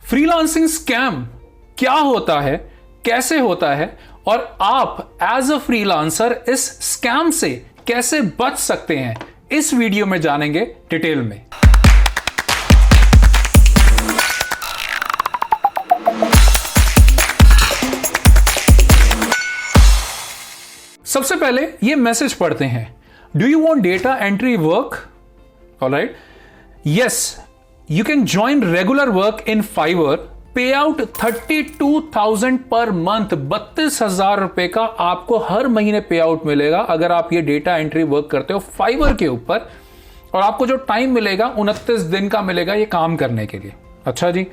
Freelancing scam क्या होता है, कैसे होता है और आप एज अ फ्रीलांसर इस स्कैम से कैसे बच सकते हैं, इस वीडियो में जानेंगे डिटेल में। सबसे पहले ये मैसेज पढ़ते हैं। Do you want data entry work? Alright, yes, you can join regular work in Fiverr. पे आउट 32,000 पर मंथ, 32,000 रुपए का आपको हर महीने पे आउट मिलेगा अगर आप ये डेटा एंट्री वर्क करते हो फाइवर के ऊपर। और आपको जो टाइम मिलेगा 29 दिन का मिलेगा ये काम करने के लिए। अच्छा जी,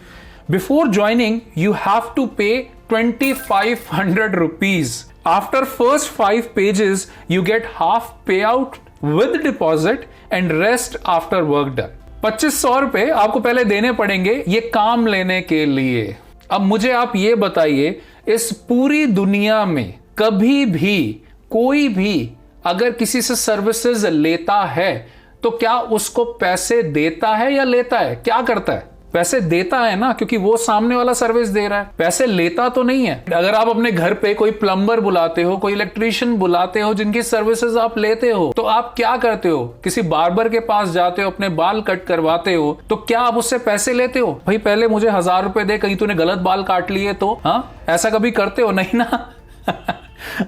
before joining you have to pay 2,500 rupees. After first 5 pages you get half pay out with deposit and rest after work done. 2,500 रुपए आपको पहले देने पड़ेंगे ये काम लेने के लिए। अब मुझे आप ये बताइए, इस पूरी दुनिया में कभी भी कोई भी अगर किसी से सर्विसेज लेता है तो क्या उसको पैसे देता है या लेता है? क्या करता है? पैसे देता है ना, क्योंकि वो सामने वाला सर्विस दे रहा है, पैसे लेता तो नहीं है। अगर आप अपने घर पे कोई प्लम्बर बुलाते हो, कोई इलेक्ट्रीशियन बुलाते हो जिनकी सर्विसेज आप लेते हो, तो आप क्या करते हो? किसी बार्बर के पास जाते हो, अपने बाल कट करवाते हो, तो क्या आप उससे पैसे लेते हो? भाई पहले मुझे 1,000 रुपए दे, कहीं तूने गलत बाल काट लिए तो? हाँ, ऐसा कभी करते हो? नहीं ना।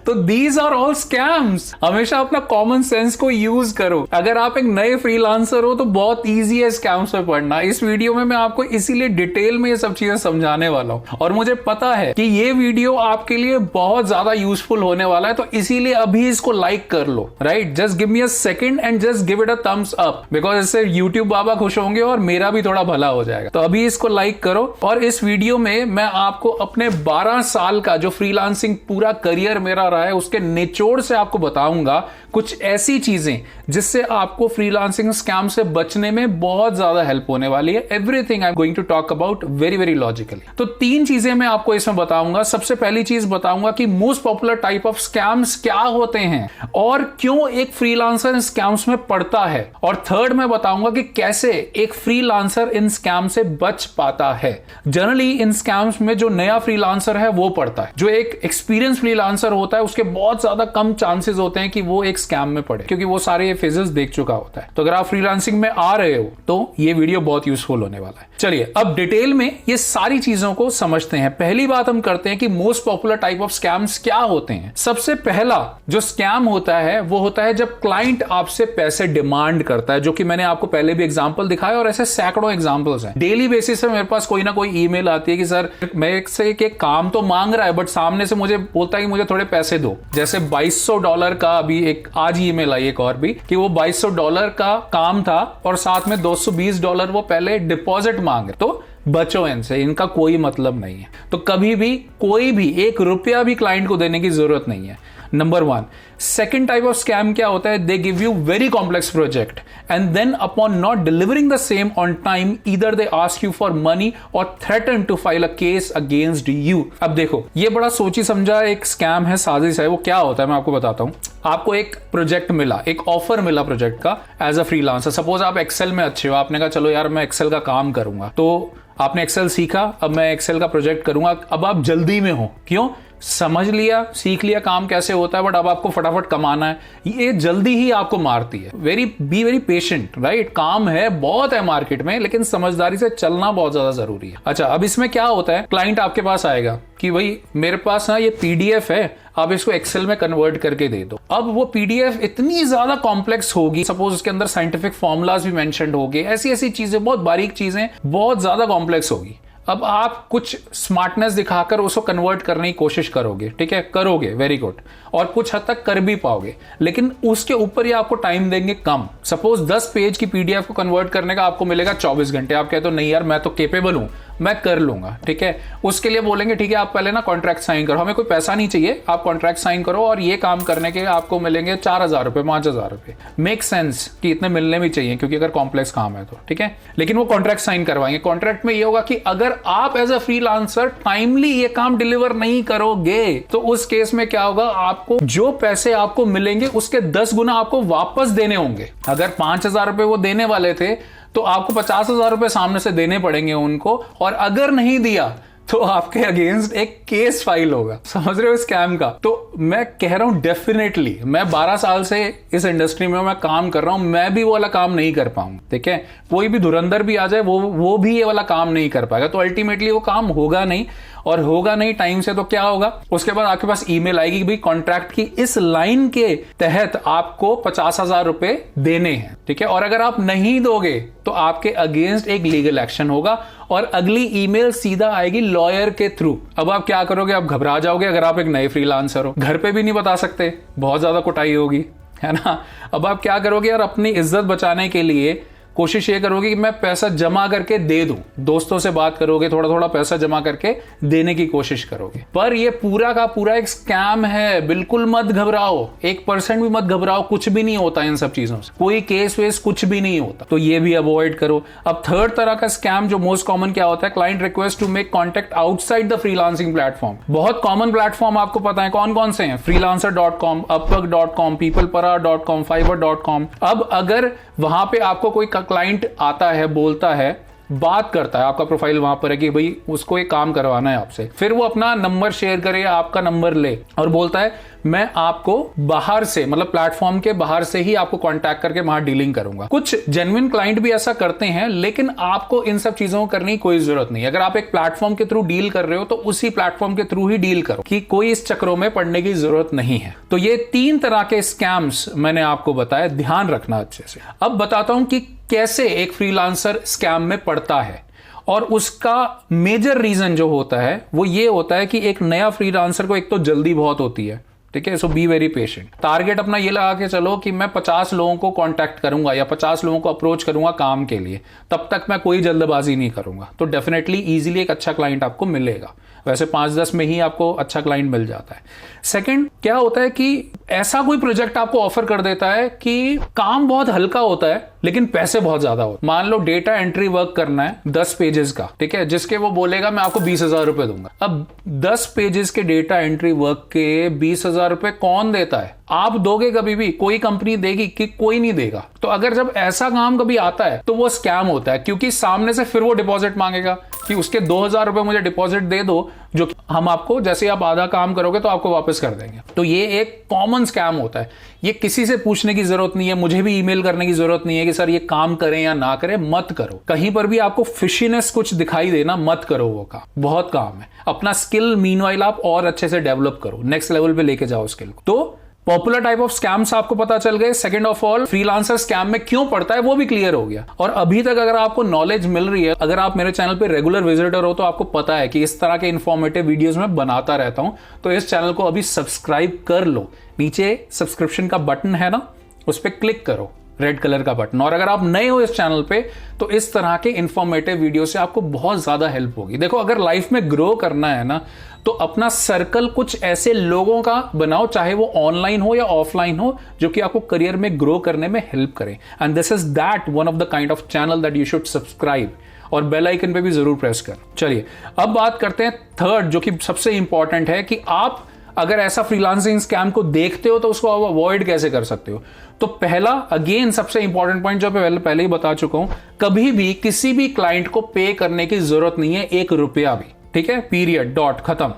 तो दीज आर ऑल स्कैम्स। हमेशा अपना कॉमन सेंस को यूज करो। अगर आप एक नए फ्रीलांसर हो तो बहुत इजी है स्कैम्स पे पढ़ना। इस वीडियो में मैं आपको इसीलिए डिटेल में ये सब चीजें समझाने वाला हूं और मुझे पता है कि ये वीडियो आपके लिए बहुत ज्यादा यूजफुल होने वाला है, तो इसीलिए अभी इसको लाइक कर लो। Right, just give me a second and just give it a thumbs up, because इससे यूट्यूब बाबा खुश होंगे और मेरा भी थोड़ा भला हो जाएगा। तो अभी इसको लाइक करो। और इस वीडियो में मैं आपको अपने 12 साल का जो फ्रीलांसिंग पूरा करियर मेरा रहा है उसके निचोड़ से आपको बताऊंगा कुछ ऐसी चीजें जिससे आपको फ्रीलांसिंग स्कैम से बचने में बहुत ज्यादा हेल्प होने वाली है। Everything I am going to talk about very very logically. तो 3 चीजें मैं आपको इसमें बताऊंगा। सबसे पहली चीज बताऊंगा कि most popular type of scams क्या होते हैं और क्यों एक फ्रीलांसर स्कैम्स में पड़ता है। और थर्ड मैं बताऊंगा कि कैसे एक फ्रीलांसर इन स्कैम से बच पाता है। जनरली इन स्कैम्स में जो नया फ्रीलांसर है वो पड़ता है। जो एक एक्सपीरियंस फ्रीलांसर होता है उसके बहुत ज्यादा कम चांसेस होते हैं कि वो एक स्कैम में पड़े, क्योंकि वो सारे ये फेजेस देख चुका होता है। तो अगर आप फ्रीलांसिंग में आ रहे हो तो ये वीडियो बहुत यूजफुल होने वाला है। चलिए अब डिटेल में ये सारी चीजों को समझते हैं। पहली बात हम करते हैं कि most popular type of scams क्या होते हैं। सबसे पहला जो स्कैम होता है वो होता है जब क्लाइंट आपसे पैसे डिमांड करता है, जो कि मैंने आपको पहले भी एग्जांपल दिखाया और ऐसे सैकड़ों एग्जांपल्स हैं। डेली बेसिस पे मेरे पास कोई ना कोई ईमेल आती है कि सर मैं से एक काम तो मांग रहा है बट सामने से मुझे बोलता है कि मुझे थोड़े पैसे दो। जैसे $2,200 का अभी एक आज ईमेल आई एक और भी कि वो $2,200 का काम था और साथ में $220 वो पहले डिपॉजिट मांग रहे। तो बचो इनसे, इनका कोई मतलब नहीं है। तो कभी भी कोई भी ₹1 भी क्लाइंट को देने की जरूरत नहीं है। Number 1। Second type of scam क्या होता है? They give you very complex project and then upon not delivering the same on time either they ask you for money और threaten to file a case against you. अब देखो, ये बड़ा सोची समझा एक स्कैम है, साजिश है। वो क्या होता है मैं आपको बताता हूं। आपको एक प्रोजेक्ट मिला, एक ऑफर मिला प्रोजेक्ट का एज अ फ्रीलांसर। सपोज आप एक्सेल में अच्छे हो, आपने कहा चलो यार मैं एक्सेल का काम करूंगा। तो आपने एक्सेल सीखा, अब मैं एक्सेल का प्रोजेक्ट करूंगा। अब आप जल्दी में हो, क्यों? समझ लिया, सीख लिया काम कैसे होता है, बट अब आपको फटाफट कमाना है। ये जल्दी ही आपको मारती है। Be very patient. राइट, काम है बहुत है मार्केट में, लेकिन समझदारी से चलना बहुत ज्यादा जरूरी है। अच्छा, अब इसमें क्या होता है, क्लाइंट आपके पास आएगा कि भाई मेरे पास ना ये पीडीएफ है, आप इसको एक्सेल में कन्वर्ट करके दे दो। अब वो पीडीएफ इतनी ज्यादा कॉम्प्लेक्स होगी, सपोज उसके अंदर साइंटिफिक फॉर्मूलाज भी मेंशन्ड होंगे, ऐसी ऐसी चीजें, बहुत बारीक चीजें, बहुत ज्यादा कॉम्प्लेक्स होगी। अब आप कुछ स्मार्टनेस दिखाकर उसको कन्वर्ट करने की कोशिश करोगे, ठीक है, करोगे, वेरी गुड, और कुछ हद तक कर भी पाओगे, लेकिन उसके ऊपर ही आपको टाइम देंगे कम। सपोज 10 पेज की पीडीएफ को कन्वर्ट करने का आपको मिलेगा 24 घंटे। आप कहते हो नहीं यार मैं तो केपेबल हूं, मैं कर लूंगा, ठीक है। उसके लिए बोलेंगे ठीक है आप पहले ना कॉन्ट्रैक्ट साइन करो, हमें कोई पैसा नहीं चाहिए, आप कॉन्ट्रैक्ट साइन करो और ये काम करने के आपको मिलेंगे 4,000 रुपए, 5,000 रुपए। मेक सेंस कि इतने मिलने भी चाहिए, क्योंकि अगर कॉम्प्लेक्स काम है तो, ठीक है। लेकिन वो कॉन्ट्रैक्ट साइन करवाएंगे। कॉन्ट्रैक्ट में ये होगा कि अगर आप एज अ फ्रीलांसर टाइमली ये काम डिलीवर नहीं करोगे तो उस केस में क्या होगा, आपको जो पैसे आपको मिलेंगे उसके 10 गुना आपको वापस देने होंगे। अगर 5,000 रुपए वो देने वाले थे तो आपको 50,000 रुपए सामने से देने पड़ेंगे उनको, और अगर नहीं दिया तो आपके अगेंस्ट एक केस फाइल होगा। समझ रहे हो स्कैम का? तो मैं कह रहा हूं डेफिनेटली, मैं 12 साल से इस इंडस्ट्री में मैं काम कर रहा हूं, मैं भी वो वाला काम नहीं कर पाऊंगा। ठीक है, कोई भी धुरंधर भी आ जाए वो भी ये वाला काम नहीं कर पाएगा। तो अल्टीमेटली वो काम होगा नहीं, और होगा नहीं टाइम से तो क्या होगा, उसके बाद आपके पास ईमेल आएगी कि भाई कॉन्ट्रैक्ट की इस लाइन के तहत आपको 50,000 रुपए देने हैं। ठीक है, और अगर आप नहीं दोगे तो आपके अगेंस्ट एक लीगल एक्शन होगा, और अगली ईमेल सीधा आएगी लॉयर के थ्रू। अब आप क्या करोगे? आप घबरा जाओगे। अगर आप एक नए फ्रीलांसर हो, घर पे भी नहीं बता सकते, बहुत ज्यादा कुटाई होगी, है ना। अब आप क्या करोगे यार? अपनी इज्जत बचाने के लिए कोशिश ये करोगे कि मैं पैसा जमा करके दे दूं, दोस्तों से बात करोगे, थोड़ा थोड़ा पैसा जमा करके देने की कोशिश करोगे। पर ये पूरा का पूरा एक स्कैम है, बिल्कुल मत घबराओ, 1% भी मत घबराओ, कुछ भी नहीं होता इन सब चीजों से, कोई केस वेस कुछ भी नहीं होता, तो ये भी अवॉइड करो। अब थर्ड तरह का स्कैम जो मोस्ट कॉमन क्या होता है, client request to make contact outside the freelancing platform. बहुत कॉमन प्लेटफॉर्म आपको पता है कौन कौन से हैं, freelancer.com, upwork.com, peoplepara.com, fiverr.com। अब अगर वहां पे आपको कोई क्लाइंट आता है, बोलता है, बात करता है, आपका प्रोफाइल वहां पर है कि भाई उसको एक काम करवाना है आपसे, फिर वो अपना नंबर शेयर करे, आपका नंबर ले और बोलता है मैं आपको बाहर से, मतलब प्लेटफॉर्म के बाहर से ही आपको कांटेक्ट करके वहां डीलिंग करूंगा। कुछ जेन्युइन क्लाइंट भी ऐसा करते हैं, लेकिन आपको इन सब चीजों को करने की कोई जरूरत नहीं। अगर आप एक प्लेटफॉर्म के थ्रू डील कर रहे हो तो उसी प्लेटफॉर्म के थ्रू ही डील करो, कि कोई इस चक्रों में पड़ने की जरूरत नहीं है। तो ये 3 तरह के स्कैम्स मैंने आपको बताया, ध्यान रखना अच्छे से। अब बताता हूं कि कैसे एक फ्रीलांसर स्कैम में पड़ता है, और उसका मेजर रीजन जो होता है वो ये होता है कि एक नया फ्रीलांसर को एक तो जल्दी बहुत होती है। ठीक है, सो बी वेरी पेशेंट। टारगेट अपना ये लगा के चलो कि मैं 50 लोगों को कांटेक्ट करूंगा या 50 लोगों को अप्रोच करूंगा काम के लिए, तब तक मैं कोई जल्दबाजी नहीं करूंगा, तो डेफिनेटली इजीली एक अच्छा क्लाइंट आपको मिलेगा। वैसे 5-10 में ही आपको अच्छा क्लाइंट मिल जाता है। सेकंड क्या होता है कि ऐसा कोई प्रोजेक्ट आपको ऑफर कर देता है कि काम बहुत हल्का होता है लेकिन पैसे बहुत ज्यादा होते। मान लो डेटा एंट्री वर्क करना है 10 पेजेस का, ठीक है, जिसके वो बोलेगा मैं आपको 20,000 रुपए दूंगा। अब 10 पेजेस के डेटा एंट्री वर्क के 20,000 रुपए कौन देता है? आप दोगे कभी भी? कोई कंपनी देगी कि? कोई नहीं देगा। तो अगर जब ऐसा काम कभी आता है तो वो स्कैम होता है, क्योंकि सामने से फिर वो डिपॉजिट मांगेगा कि उसके 2,000 रुपए मुझे डिपॉजिट दे दो, जो हम आपको, जैसे आप आधा काम करोगे तो आपको वापस कर देंगे। तो ये एक कॉमन स्कैम होता है। ये किसी से पूछने की जरूरत नहीं है, मुझे भी ईमेल करने की जरूरत नहीं है कि सर ये काम करें या ना करें, मत करो। कहीं पर भी आपको फिशीनेस कुछ दिखाई देना, मत करो वो काम, बहुत काम है। अपना स्किल मीनवाइल आप और अच्छे से डेवलप करो, नेक्स्ट लेवल पे लेके जाओ स्किल को। तो पॉपुलर टाइप ऑफ स्कैम्स आपको पता चल गए। Second of all, freelancer scam में क्यों पड़ता है वो भी क्लियर हो गया। और अभी तक अगर आपको नॉलेज मिल रही है, अगर आप मेरे चैनल पे रेगुलर विजिटर हो, तो आपको पता है कि इस तरह के इंफॉर्मेटिव वीडियोस में बनाता रहता हूं। तो इस चैनल को अभी सब्सक्राइब कर लो, नीचे सब्सक्रिप्शन का बटन है ना, उस पर क्लिक करो, रेड कलर का बटन। और अगर आप नए हो इस चैनल पे तो इस तरह के इंफॉर्मेटिव वीडियो से आपको बहुत ज्यादा हेल्प होगी। देखो, अगर लाइफ में ग्रो करना है ना, तो अपना सर्कल कुछ ऐसे लोगों का बनाओ, चाहे वो ऑनलाइन हो या ऑफलाइन हो, जो कि आपको करियर में ग्रो करने में हेल्प करें। And this is that one of the kind of channel that you should subscribe, और बेल आइकन पे भी जरूर प्रेस कर। चलिए अब बात करते हैं थर्ड, जो कि सबसे इंपॉर्टेंट है, कि आप अगर ऐसा फ्रीलांसिंग स्कैम को देखते हो तो उसको आप अवॉइड कैसे कर सकते हो। तो पहला, अगेन सबसे इंपॉर्टेंट पॉइंट जो पहले ही बता चुका हूं, कभी भी किसी भी क्लाइंट को पे करने की जरूरत नहीं है, 1 रुपया भी। ठीक है, पीरियड, डॉट, खत्म।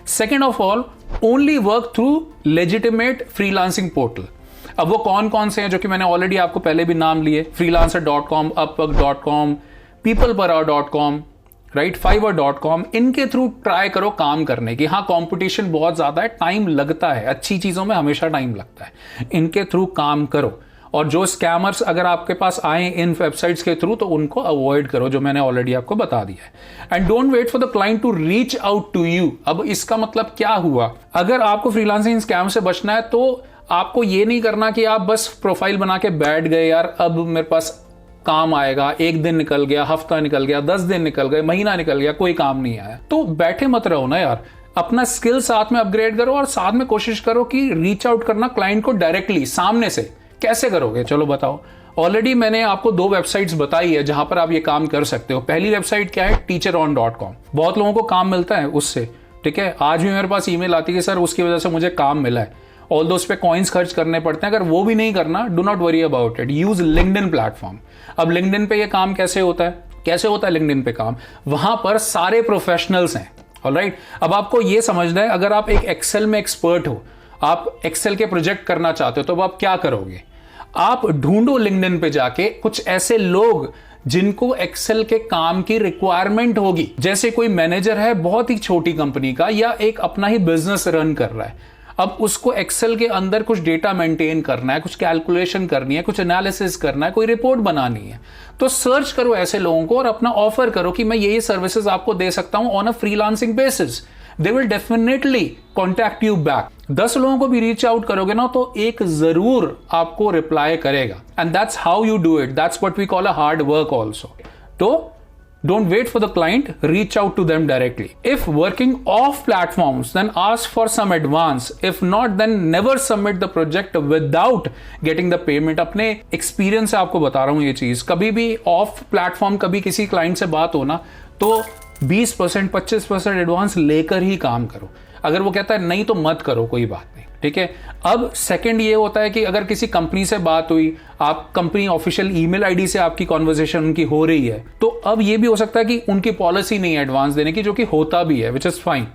Second of all, only work through legitimate freelancing portal. अब वो कौन कौन से हैं, जो कि मैंने ऑलरेडी आपको पहले भी नाम लिए, freelancer.com, upwork.com, peoplepara.com, right, fiverr.com, इनके थ्रू ट्राई करो काम करने की। हाँ, कंपटीशन बहुत ज्यादा है, टाइम लगता है, अच्छी चीजों में हमेशा टाइम लगता है, इनके थ्रू काम करो। और जो स्कैमर्स अगर आपके पास आए इन वेबसाइट्स के थ्रू, तो उनको अवॉइड करो, जो मैंने ऑलरेडी आपको बता दिया है। And don't wait for the client to reach out to you. अब इसका मतलब क्या हुआ? अगर आपको फ्रीलांसिंग स्कैम से बचना है तो आपको ये नहीं करना कि आप बस प्रोफाइल बना के बैठ गए, यार अब मेरे पास काम आएगा, 1 दिन निकल गया, हफ्ता निकल गया, 10 दिन निकल गए, महीना निकल गया, कोई काम नहीं आया। तो बैठे मत रहो ना यार, अपना स्किल साथ में अपग्रेड करो, और साथ में कोशिश करो कि रीच आउट करना क्लाइंट को डायरेक्टली, सामने से। कैसे करोगे, चलो बताओ। ऑलरेडी मैंने आपको 2 वेबसाइट्स बताई है जहां पर आप ये काम कर सकते हो। पहली वेबसाइट क्या है? teacheron.com। बहुत लोगों को काम मिलता है उससे। ठीक है, आज भी मेरे पास ईमेल आती है, सर उसकी वजह से मुझे काम मिला है। ऑल दो उस पे कॉइन्स खर्च करने पड़ते हैं। अगर वो भी नहीं करना, do not worry about it, use LinkedIn platform. अब लिंक्डइन पे ये काम कैसे होता है लिंक्डइन पे काम? वहां पर सारे प्रोफेशनल्स हैं, ऑलराइट। अब आपको ये समझना है, अगर आप एक एक्सेल में एक्सपर्ट हो, आप एक्सेल के प्रोजेक्ट करना चाहते हो, तो अब आप क्या करोगे? आप ढूंढो लिंक्डइन पे जाके कुछ ऐसे लोग जिनको एक्सेल के काम की रिक्वायरमेंट होगी। जैसे कोई मैनेजर है बहुत ही छोटी कंपनी का, या एक अपना ही बिजनेस रन कर रहा है, अब उसको एक्सेल के अंदर कुछ डेटा मेंटेन करना है, कुछ कैलकुलेशन करनी है, कुछ एनालिसिस करना है, कोई रिपोर्ट बनानी है, तो सर्च करो ऐसे लोगों को और अपना ऑफर करो कि मैं ये सर्विसेज आपको दे सकता हूं on a freelancing basis. They will definitely contact you back. 10 लोगों को भी रीच आउट करोगे ना, तो एक जरूर आपको रिप्लाई करेगा। And that's how you do it, that's what we call a hard work also. तो don't wait for the client, reach out to them directly. If working off platforms, then ask for some advance. If not, then never submit the project without getting the payment. अपने experience से आपको बता रहा हूं ये चीज। कभी भी off platform, कभी किसी client से बात हो ना, तो 20% 25% एडवांस लेकर ही काम करो। अगर वो कहता है नहीं तो मत करो, कोई बात नहीं, ठीक है। अब सेकंड ये होता है कि अगर किसी कंपनी से बात हुई, आप कंपनी ऑफिशियल ईमेल आईडी से आपकी कॉन्वर्सेशन उनकी हो रही है, तो अब ये भी हो सकता है कि उनकी पॉलिसी नहीं है एडवांस देने की, जो कि होता भी है, विच इज फाइन।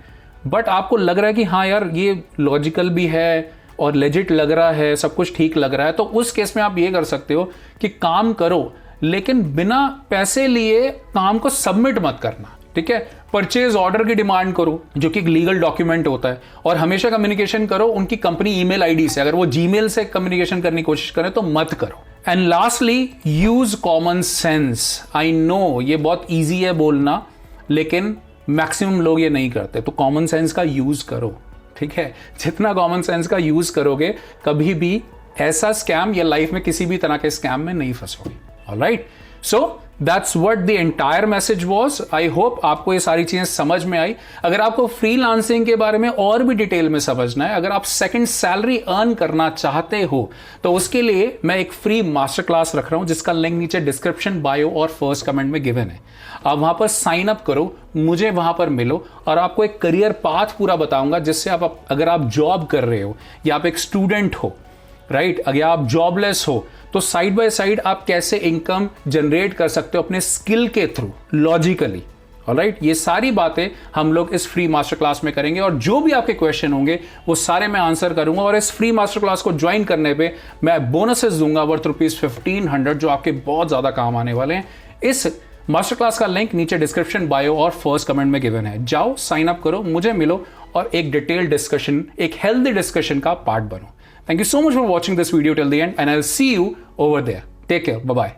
बट आपको लग रहा है कि हाँ यार ये लॉजिकल भी है और लेजिट लग रहा है, सब कुछ ठीक लग रहा है, तो उस केस में आप ये कर सकते हो कि काम करो, लेकिन बिना पैसे लिए काम को सबमिट मत करना, ठीक है। परचेज ऑर्डर की डिमांड करो, जो कि एक लीगल डॉक्यूमेंट होता है, और हमेशा कम्युनिकेशन करो उनकी कंपनी ईमेल आईडी से। अगर वो जीमेल से कम्युनिकेशन करने की कोशिश करें तो मत करो। And lastly, use common sense. I know ये बहुत ईजी है बोलना, लेकिन मैक्सिमम लोग ये नहीं करते, तो कॉमन सेंस का यूज करो, ठीक है। जितना कॉमन सेंस का यूज करोगे, कभी भी ऐसा स्कैम या लाइफ में किसी भी तरह के स्कैम में नहीं फंसोगे। Alright, so That's what the entire message was. I hope आपको ये सारी चीजें समझ में आई। अगर आपको फ्रीलांसिंग के बारे में और भी डिटेल में समझना है, अगर आप सेकंड सैलरी अर्न करना चाहते हो, तो उसके लिए मैं एक फ्री मास्टर क्लास रख रहा हूं, जिसका लिंक नीचे डिस्क्रिप्शन, बायो और फर्स्ट कमेंट में गिवन है। आप वहां पर साइन अप करो, मुझे वहां पर मिलो, और आपको एक करियर पाथ पूरा बताऊंगा, जिससे आप अगर आप जॉब कर रहे हो या आप एक स्टूडेंट हो, राइट, अगर आप जॉबलेस हो, तो साइड बाय साइड आप कैसे इनकम जनरेट कर सकते हो अपने स्किल के थ्रू, लॉजिकली। ऑलराइट, ये सारी बातें हम लोग इस फ्री मास्टर क्लास में करेंगे, और जो भी आपके क्वेश्चन होंगे वो सारे मैं आंसर करूंगा। और इस फ्री मास्टर क्लास को ज्वाइन करने पे मैं बोनसेस दूंगा वर्थ ₹1500, जो आपके बहुत ज्यादा काम आने वाले हैं। इस मास्टर क्लास का लिंक नीचे डिस्क्रिप्शन, बायो और फर्स्ट कमेंट में गिवन है। जाओ, साइन अप करो, मुझे मिलो, और एक डिटेल्ड डिस्कशन, एक हेल्दी डिस्कशन का पार्ट बनो। Thank you so much for watching this video till the end, and I'll see you over there. Take care. Bye-bye.